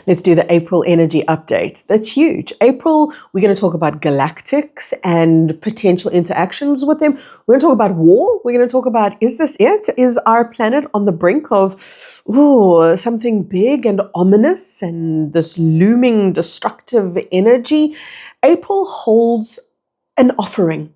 Let's do the April energy update. That's huge. April, we're going to talk about galactics and potential interactions with them. We're going to talk about war. We're going to talk about, is this it? Is our planet on the brink of something big and ominous and this looming destructive energy? April holds an offering.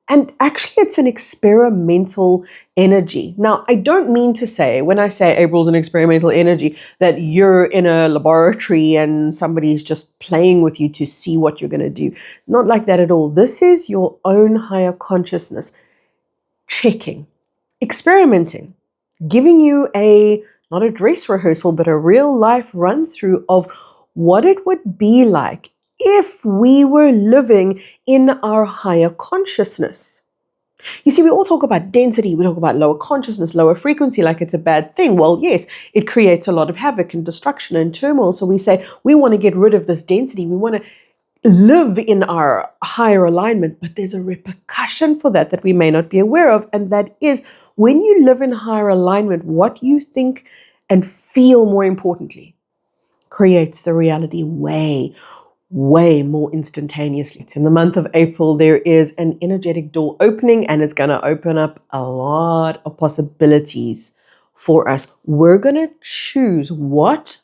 And actually, it's an experimental energy. Now, I don't mean to say, when I say April's an experimental energy, that you're in a laboratory and somebody's just playing with you to see what you're going to do. Not like that at all. This is your own higher consciousness checking, experimenting, giving you not a dress rehearsal, but a real life run through of what it would be like if we were living in our higher consciousness. You see, we all talk about density, we talk about lower consciousness, lower frequency, like it's a bad thing. Well, yes, it creates a lot of havoc and destruction and turmoil. So we say we want to get rid of this density. We want to live in our higher alignment, but there's a repercussion for that we may not be aware of. And that is when you live in higher alignment, what you think and feel, more importantly, creates the reality way more instantaneously. In the month of April, there is an energetic door opening, and it's going to open up a lot of possibilities for us. We're going to choose what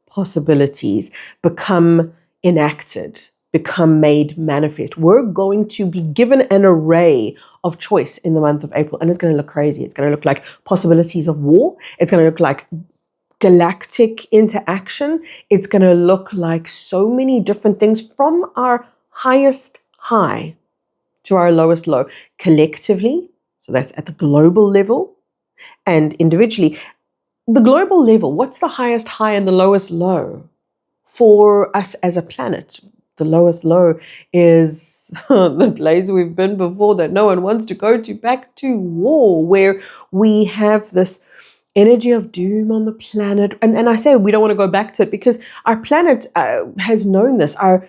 possibilities become enacted, become made manifest. We're going to be given an array of choice in the month of April, and it's going to look crazy. It's going to look like possibilities of war. It's going to look like galactic interaction. It's going to look like so many different things, from our highest high to our lowest low, collectively. So that's at the global level and individually. The global level, what's the highest high and the lowest low for us as a planet? The lowest low is the place we've been before that no one wants to go to, back to war, where we have this energy of doom on the planet. And I say we don't want to go back to it because our planet has known this. Our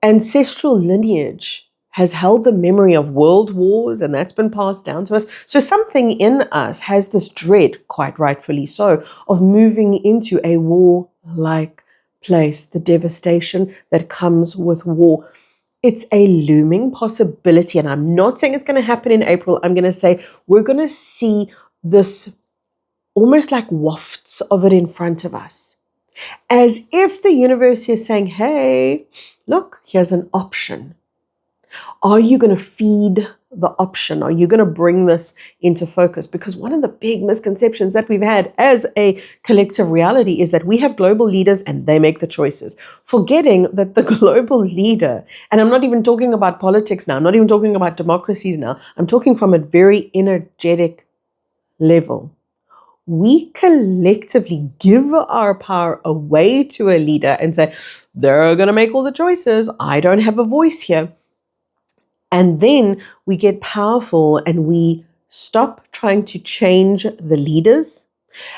ancestral lineage has held the memory of world wars, and that's been passed down to us. So something in us has this dread, quite rightfully so, of moving into a war-like place, the devastation that comes with war. It's a looming possibility, and I'm not saying it's going to happen in April. I'm going to say we're going to see this almost like wafts of it in front of us, as if the universe is saying, hey, look, here's an option. Are you going to feed the option? Are you going to bring this into focus? Because one of the big misconceptions that we've had as a collective reality is that we have global leaders and they make the choices, forgetting that the global leader, and I'm not even talking about politics now, I'm not even talking about democracies now, I'm talking from a very energetic level. We collectively give our power away to a leader and say, they're going to make all the choices. I don't have a voice here. And then we get powerful and we stop trying to change the leaders,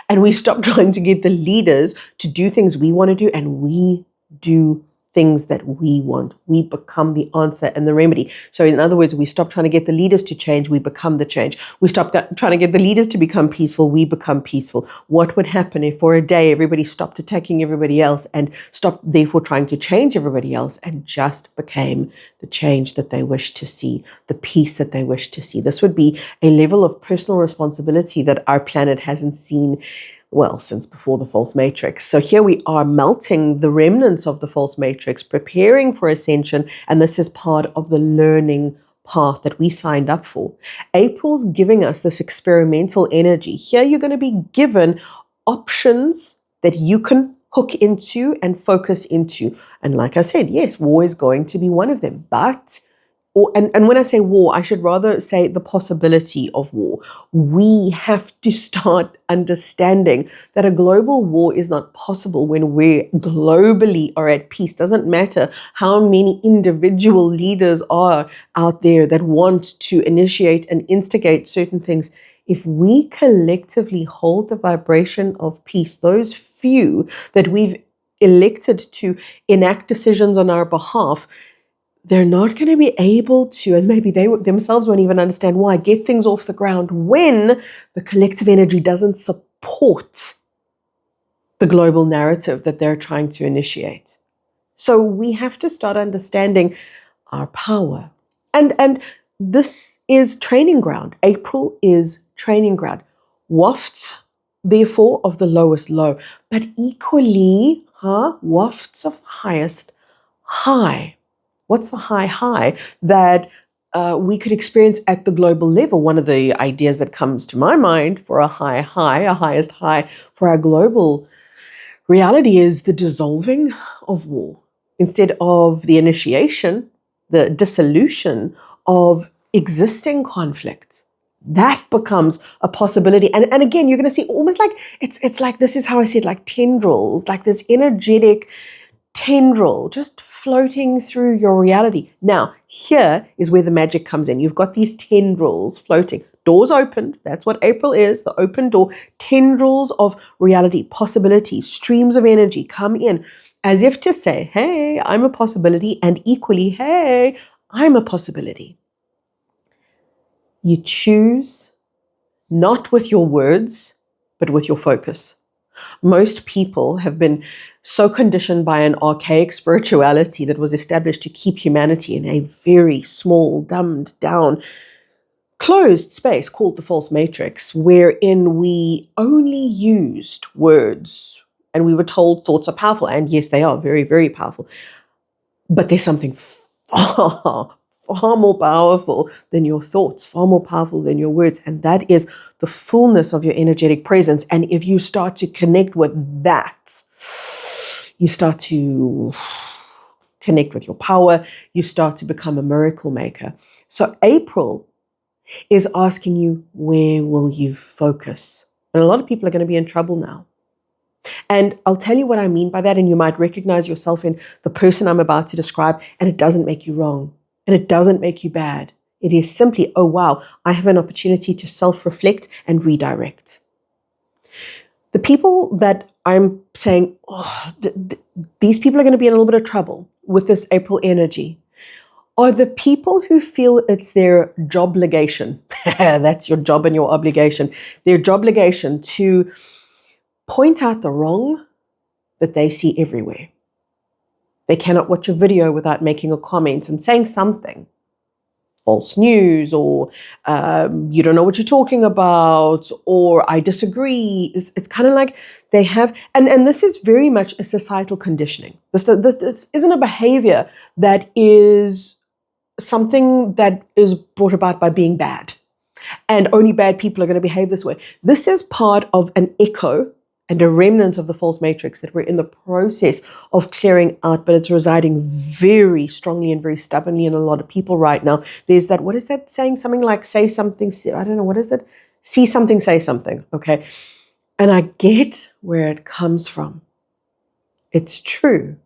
and we stop trying to get the leaders to do things we want to do, and we do things that we want. We become the answer and the remedy. So in other words, we stop trying to get the leaders to change, we become the change. We stop trying to get the leaders to become peaceful, we become peaceful. What would happen if for a day everybody stopped attacking everybody else and stopped therefore trying to change everybody else and just became the change that they wish to see, the peace that they wish to see? This would be a level of personal responsibility that our planet hasn't seen, well, since before the false matrix. So here we are melting the remnants of the false matrix, preparing for ascension, and this is part of the learning path that we signed up for. April's giving us this experimental energy. Here you're going to be given options that you can hook into and focus into. And like I said, yes, war is going to be one of them, but and when I say war, I should rather say the possibility of war. We have to start understanding that a global war is not possible when we globally are at peace. Doesn't matter how many individual leaders are out there that want to initiate and instigate certain things. If we collectively hold the vibration of peace, those few that we've elected to enact decisions on our behalf, they're not going to be able to, and maybe they themselves won't even understand why, get things off the ground when the collective energy doesn't support the global narrative that they're trying to initiate. So we have to start understanding our power. And this is training ground. April is training ground. Wafts, therefore, of the lowest low, but equally, wafts of the highest high. What's the high high that we could experience at the global level? One of the ideas that comes to my mind for a high high, a highest high for our global reality is the dissolving of war. Instead of the initiation, the dissolution of existing conflicts, that becomes a possibility. And again, you're going to see almost like, it's like, this is how I see it, like tendrils, like this energetic tendril just floating through your reality. Now, here is where the magic comes in. You've got these tendrils floating. Doors opened. That's what April is, the open door. Tendrils of reality, possibilities, streams of energy come in as if to say, hey, I'm a possibility, and equally, hey, I'm a possibility. You choose not with your words, but with your focus. Most people have been so conditioned by an archaic spirituality that was established to keep humanity in a very small, dumbed down, closed space called the false matrix, wherein we only used words and we were told thoughts are powerful. And yes, they are very, very powerful. But there's something far, far more powerful than your thoughts, far more powerful than your words. And that is the fullness of your energetic presence. And if you start to connect with that, you start to connect with your power. You start to become a miracle maker. So April is asking you, where will you focus? And a lot of people are going to be in trouble now. And I'll tell you what I mean by that, and you might recognize yourself in the person I'm about to describe, and it doesn't make you wrong, and it doesn't make you bad. It is simply, oh wow, I have an opportunity to self-reflect and redirect. The people that I'm saying, these people are going to be in a little bit of trouble with this April energy, are the people who feel it's their job obligation. That's your job and your obligation. Their job obligation to point out the wrong that they see everywhere. They cannot watch a video without making a comment and saying something. False news, or you don't know what you're talking about, or I disagree. It's kind of like they have, and this is very much a societal conditioning. This isn't a behavior that is something that is brought about by being bad. And only bad people are going to behave this way. This is part of an echo and a remnant of the false matrix that we're in the process of clearing out, but it's residing very strongly and very stubbornly in a lot of people right now. There's that, what is that saying? Something like, say something, I don't know, what is it? See something, say something, okay? And I get where it comes from. It's true.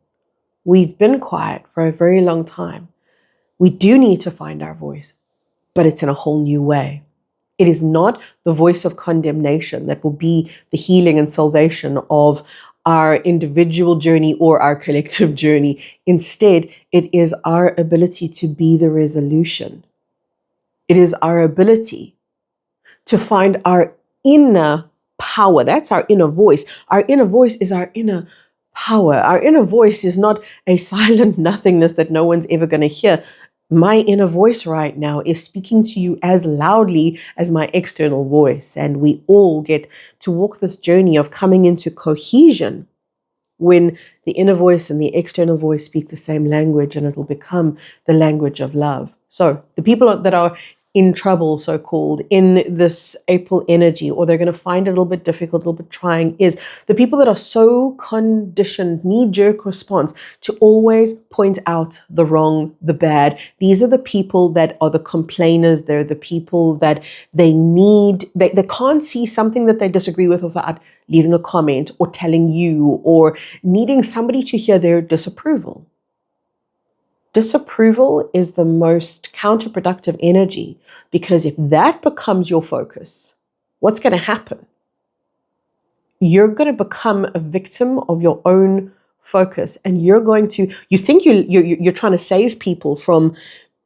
We've been quiet for a very long time. We do need to find our voice, but it's in a whole new way. It is not the voice of condemnation that will be the healing and salvation of our individual journey or our collective journey. Instead, it is our ability to be the resolution. It is our ability to find our inner power. That's our inner voice. Our inner voice is our inner power. Our inner voice is not a silent nothingness that no one's ever going to hear. My inner voice right now is speaking to you as loudly as my external voice. And we all get to walk this journey of coming into cohesion when the inner voice and the external voice speak the same language, and it will become the language of love. So the people that are in trouble, so-called, in this April energy, or they're going to find it a little bit difficult, a little bit trying, is the people that are so conditioned, knee-jerk response to always point out the wrong, the bad. These are the people that are the complainers. They're the people that they can't see something that they disagree with without leaving a comment or telling you, or needing somebody to hear their disapproval. Disapproval is the most counterproductive energy, because if that becomes your focus, what's going to happen? You're going to become a victim of your own focus, and you think you're trying to save people from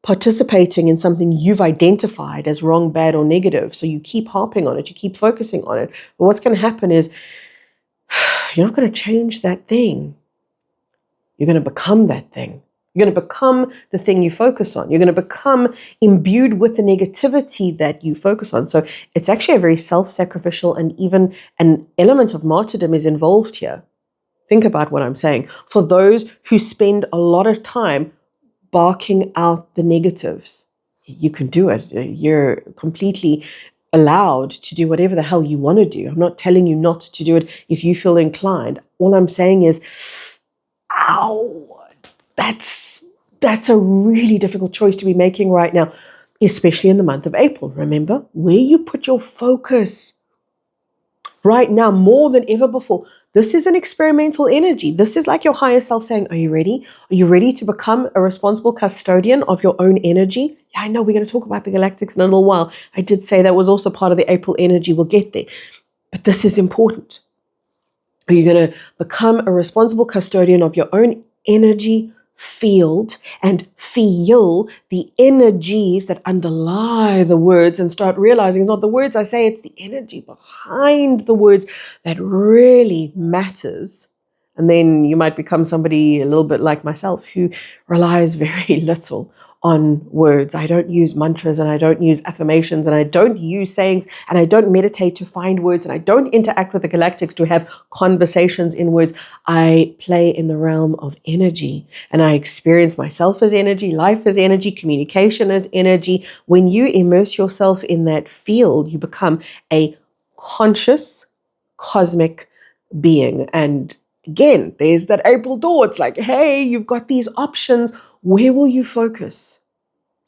participating in something you've identified as wrong, bad, or negative. So you keep harping on it, you keep focusing on it. But what's going to happen is You're not going to change that thing. You're going to become that thing. You're going to become the thing you focus on. You're going to become imbued with the negativity that you focus on. So it's actually a very self-sacrificial, and even an element of martyrdom is involved here. Think about what I'm saying. For those who spend a lot of time barking out the negatives, you can do it. You're completely allowed to do whatever the hell you want to do. I'm not telling you not to do it if you feel inclined. All I'm saying is, ow, that's a really difficult choice to be making right now, especially in the month of April. Remember, where you put your focus right now more than ever before. This is an experimental energy. This is like your higher self saying, are you ready? Are you ready to become a responsible custodian of your own energy? Yeah, I know we're going to talk about the galactics in a little while. I did say that was also part of the April energy. We'll get there. But this is important. Are you going to become a responsible custodian of your own energy field and feel the energies that underlie the words, and start realizing it's not the words I say, it's the energy behind the words that really matters. And then you might become somebody a little bit like myself who relies very little on words. I don't use mantras, and I don't use affirmations, and I don't use sayings, and I don't meditate to find words, and I don't interact with the galactics to have conversations in words. I play in the realm of energy, and I experience myself as energy, life as energy, communication as energy. When you immerse yourself in that field, you become a conscious, cosmic being. And again, there's that April door. It's like, hey, you've got these options. Where will you focus?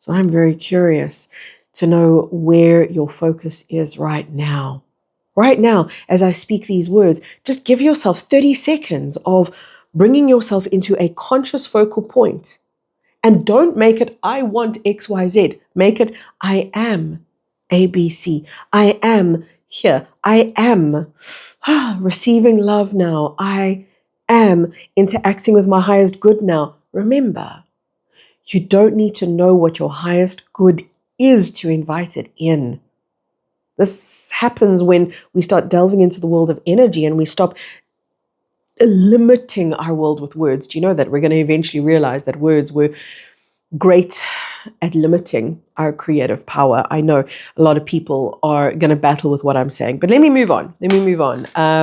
So I'm very curious to know where your focus is right now. Right now, as I speak these words, just give yourself 30 seconds of bringing yourself into a conscious focal point. And don't make it, I want XYZ. Make it, I am ABC. I am here. I am receiving love now. I am interacting with my highest good now. Remember, you don't need to know what your highest good is to invite it in. This happens when we start delving into the world of energy and we stop limiting our world with words. Do you know that we're going to eventually realize that words were great at limiting our creative power? I know a lot of people are going to battle with what I'm saying, but let me move on.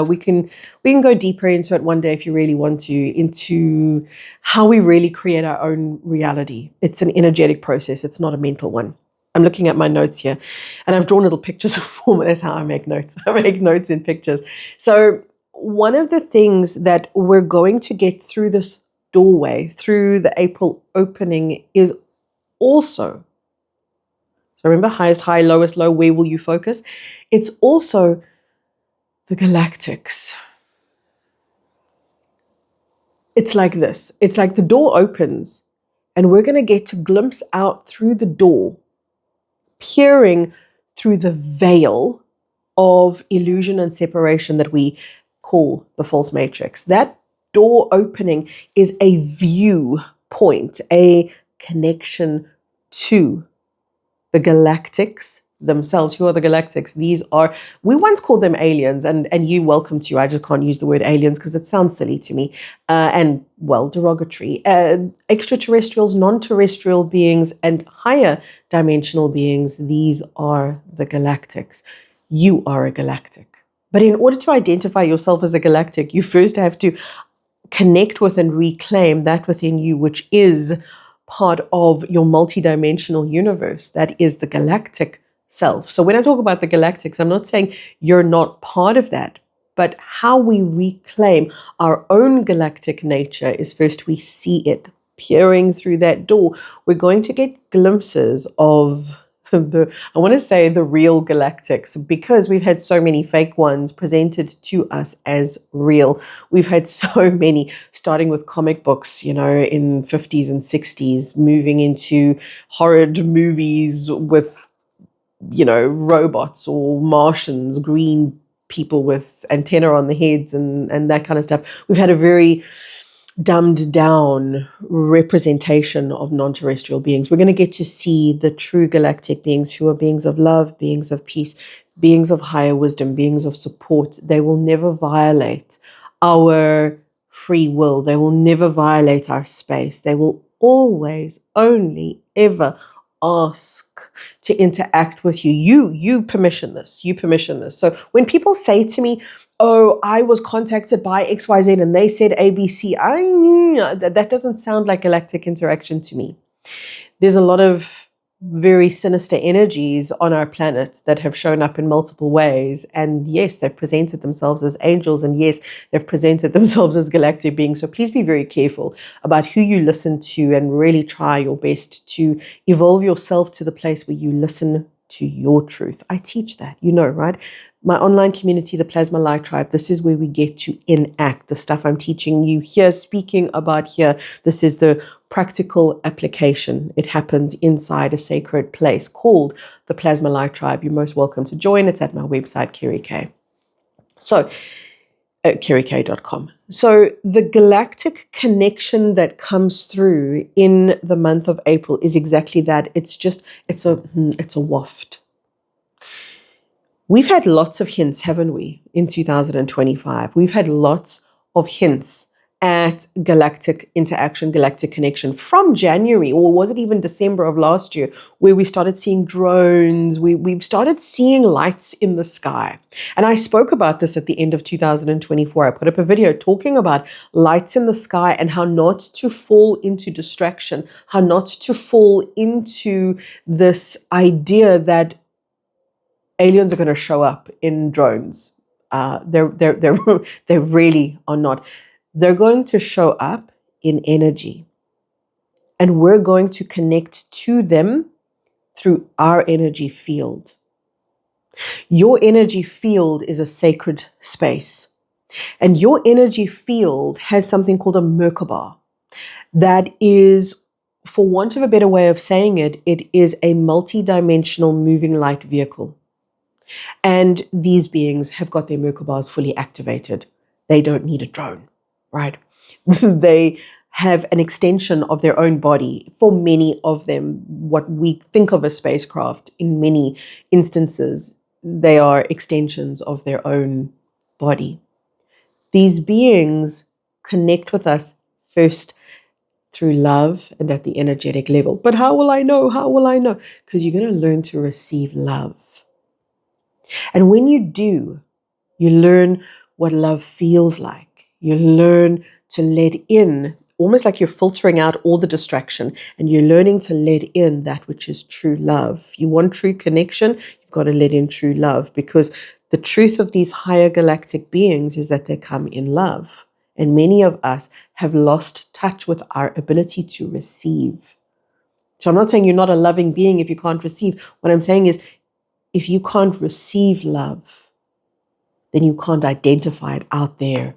We can go deeper into it one day if you really want to, into how we really create our own reality. It's an energetic process. It's not a mental one. I'm looking at my notes here, and I've drawn little pictures of form. That's how I make notes. I make notes in pictures. So one of the things that we're going to get through this doorway, through the April opening, is also, so remember, highest high, lowest low, where will you focus? It's also the galactics. It's like this. It's like the door opens and we're going to get to glimpse out through the door, peering through the veil of illusion and separation that we call the false matrix. That door opening is a viewpoint, a connection to the galactics themselves. Who are the galactics? These are, we once called them aliens, and you, welcome to you. I just can't use the word aliens because it sounds silly to me, and, well, derogatory. Extraterrestrials, non-terrestrial beings, and higher dimensional beings. These are the galactics. You are a galactic. But in order to identify yourself as a galactic, you first have to connect with and reclaim that within you, which is part of your multidimensional universe. That is the galactic self. So when I talk about the galactics, I'm not saying you're not part of that, but how we reclaim our own galactic nature is first we see it peering through that door. We're going to get glimpses of I want to say the real galactics, because we've had so many fake ones presented to us as real. We've had so many, starting with comic books, in 50s and 60s, moving into horrid movies with, robots or Martians, green people with antenna on the heads and that kind of stuff. We've had a very dumbed down representation of non-terrestrial beings. We're going to get to see the true galactic beings, who are beings of love, beings of peace, beings of higher wisdom, beings of support. They will never violate our free will. They will never violate our space. They will always, only, ever ask to interact with you. You permission this. You permission this. So when people say to me, oh, I was contacted by XYZ and they said ABC, that doesn't sound like galactic interaction to me. There's a lot of very sinister energies on our planet that have shown up in multiple ways. And yes, they've presented themselves as angels. And yes, they've presented themselves as galactic beings. So please be very careful about who you listen to and really try your best to evolve yourself to the place where you listen to your truth. I teach that, right? My online community, the Plasma Light Tribe, this is where we get to enact the stuff I'm teaching you here, speaking about here. This is the practical application. It happens inside a sacred place called the Plasma Light Tribe. You're most welcome to join. It's at my website, Kerry K. So, kerryk.com. So the galactic connection that comes through in the month of April is exactly that. It's a waft. We've had lots of hints, haven't we, in 2025? We've had lots of hints at galactic interaction, galactic connection from January, or was it even December of last year, where we started seeing drones, we've started seeing lights in the sky. And I spoke about this at the end of 2024. I put up a video talking about lights in the sky and how not to fall into distraction, how not to fall into this idea that aliens are going to show up in drones. They really are not. They're going to show up in energy. And we're going to connect to them through our energy field. Your energy field is a sacred space. And your energy field has something called a Merkaba. That is, for want of a better way of saying it, it is a multi-dimensional moving light vehicle. And these beings have got their Merkabas fully activated. They don't need a drone, right? They have an extension of their own body. For many of them, what we think of as spacecraft, in many instances, they are extensions of their own body. These beings connect with us first through love and at the energetic level. But how will I know? How will I know? Because you're going to learn to receive love. And when you do, you learn what love feels like. You learn to let in, almost like you're filtering out all the distraction, and you're learning to let in that which is true love. You want true connection, you've got to let in true love, because the truth of these higher galactic beings is that they come in love. And many of us have lost touch with our ability to receive. So I'm not saying you're not a loving being if you can't receive. What I'm saying is, if you can't receive love, then you can't identify it out there.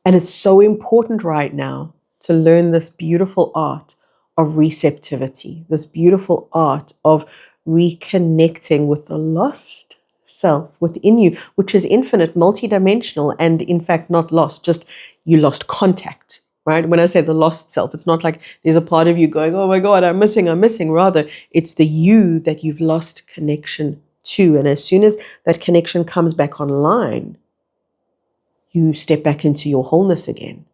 And it's so important right now to learn this beautiful art of receptivity, this beautiful art of reconnecting with the lost self within you, which is infinite, multidimensional, and in fact not lost, just you lost contact. Right? When I say the lost self, it's not like there's a part of you going, oh my God, I'm missing. Rather, it's the you that you've lost connection to. And as soon as that connection comes back online, you step back into your wholeness again.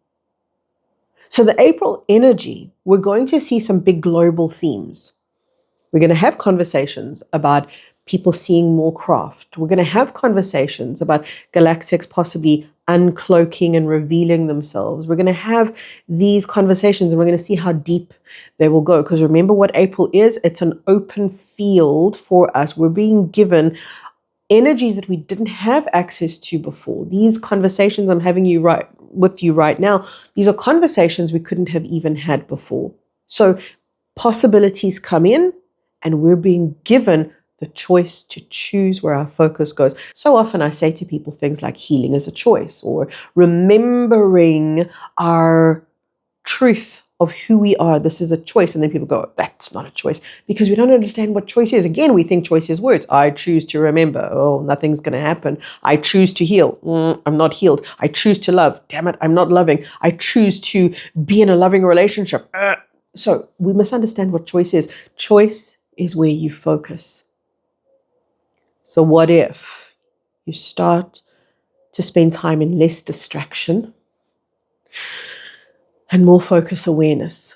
So the April energy, we're going to see some big global themes. We're going to have conversations about people seeing more craft. We're going to have conversations about galactics possibly uncloaking and revealing themselves. We're going to have these conversations and we're going to see how deep they will go. Because remember what April is? It's an open field for us. We're being given energies that we didn't have access to before. These conversations I'm having with you right now, these are conversations we couldn't have even had before. So possibilities come in and we're being given the choice to choose where our focus goes. So often I say to people things like healing is a choice, or remembering our truth of who we are. This is a choice. And then people go, that's not a choice, because we don't understand what choice is. Again, we think choice is words. I choose to remember. Oh, nothing's going to happen. I choose to heal. I'm not healed. I choose to love. Damn it, I'm not loving. I choose to be in a loving relationship. So we must understand what choice is. Choice is where you focus. So what if you start to spend time in less distraction and more focus awareness?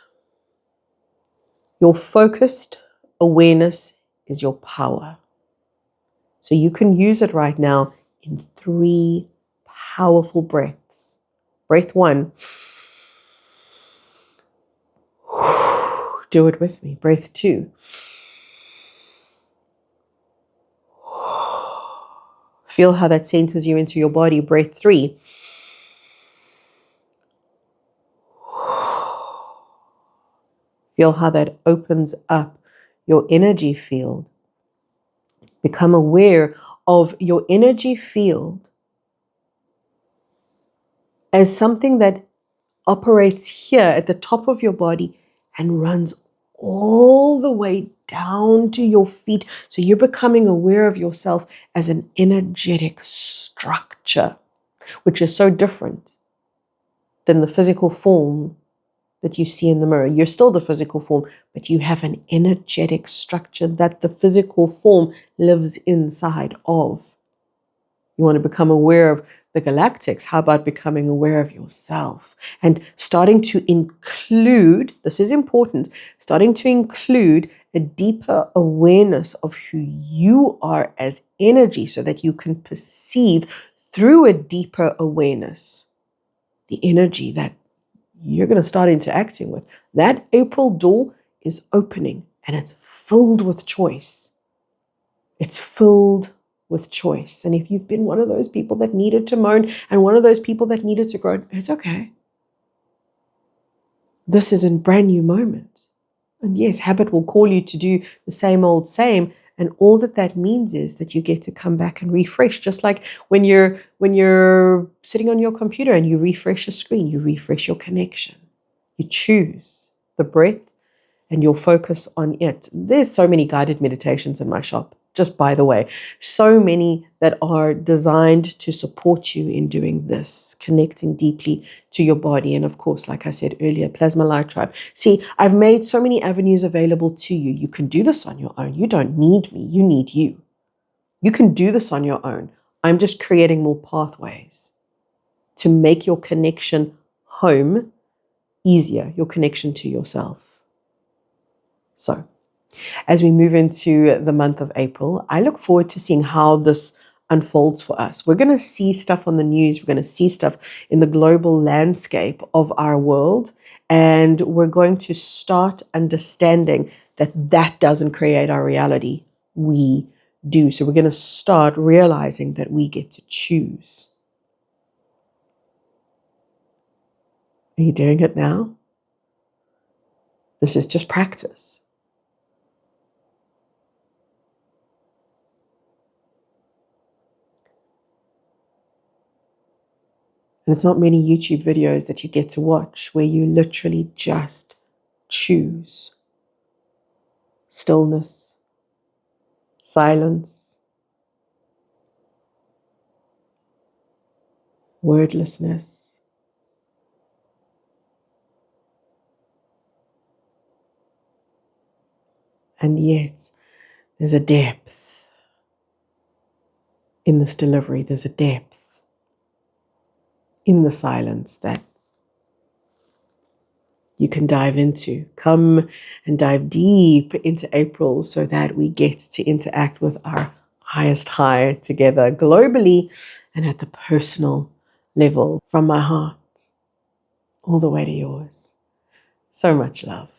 Your focused awareness is your power. So you can use it right now in 3 powerful breaths. Breath 1. Do it with me. Breath 2. Feel how that centers you into your body. Breath 3. Feel how that opens up your energy field. Become aware of your energy field as something that operates here at the top of your body and runs all the way down to your feet. So you're becoming aware of yourself as an energetic structure, which is so different than the physical form that you see in the mirror. You're still the physical form, but you have an energetic structure that the physical form lives inside of. You want to become aware of the galactics. How about becoming aware of yourself and starting to include, this is important, starting to include a deeper awareness of who you are as energy so that you can perceive through a deeper awareness the energy that you're going to start interacting with. That April door is opening and it's filled with choice. It's filled with choice. And if you've been one of those people that needed to moan and one of those people that needed to grow, it's okay. This is a brand new moment. And yes, habit will call you to do the same old same. And all that means is that you get to come back and refresh. Just like when you're sitting on your computer and you refresh a screen, you refresh your connection. You choose the breath and you'll focus on it. There's so many guided meditations in my shop, just by the way. So many that are designed to support you in doing this, connecting deeply to your body. And of course, like I said earlier, Plasma Light Tribe. See, I've made so many avenues available to you. You can do this on your own. You don't need me. You need you. You can do this on your own. I'm just creating more pathways to make your connection home easier, your connection to yourself. So, as we move into the month of April, I look forward to seeing how this unfolds for us. We're going to see stuff on the news. We're going to see stuff in the global landscape of our world. And we're going to start understanding that that doesn't create our reality. We do. So we're going to start realizing that we get to choose. Are you doing it now? This is just practice. And it's not many YouTube videos that you get to watch where you literally just choose stillness, silence, wordlessness. And yet, there's a depth in this delivery. There's a depth in the silence that you can dive into. Come and dive deep into April so that we get to interact with our highest high together globally and at the personal level, from my heart all the way to yours. So much love.